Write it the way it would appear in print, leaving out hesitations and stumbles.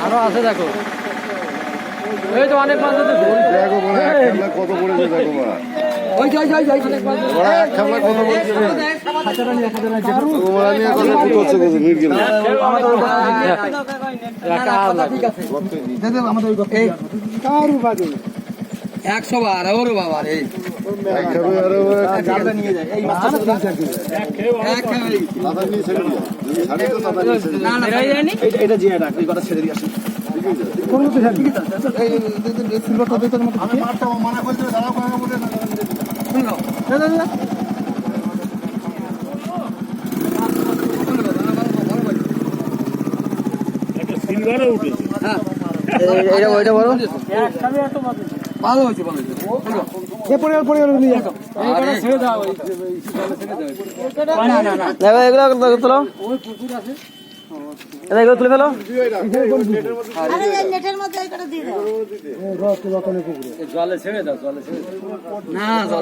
আরো আছে দেখো, এই তো অনেক মাছ দেখো কত পড়েছে দেখো মা, ওই যাই যাই যাই খেলা কত পড়েছে খাঁচাটা নিয়ে খাঁচাটা নিয়ে কত হচ্ছে গো ভিড় গেল ঠিক আছে দাদা আমাদের ওই এই কারু বাজে 100 বার ওরে বাবা রে জালটা নিয়ে যায় এই মাছটা এক খেয়ে দাদা নিয়ে ছেড়ে দিও ছাড়ে তো দাদা নিয়ে ছেড়ে না না যায়নি এটা জিয়া রাখ এই কথা ছেড়ে দিয়ে আসি কোন মতো ঠিক আছে এই সিলভারটা দিতে মত আমি মারটা মানা করতে দাঁড়াও করে বলে না শুনো দাদা দাদা একটা সিলভারও উঠেছে হ্যাঁ এটা ওইটা বড় এক খাবে এত মাঝে ভালো হয়েছে ভালো হয়েছে এ পরে নিয়ে যাও এইটা ছেড়ে দাও এই ছেড়ে দাও না না না দেখো এগুলো তোলো ওই পুকুর আছে এগুলো তুলে ফেলো আরে নেটের মধ্যে এইটা দিয়ে দাও জলে ছেড়ে দাও না জলে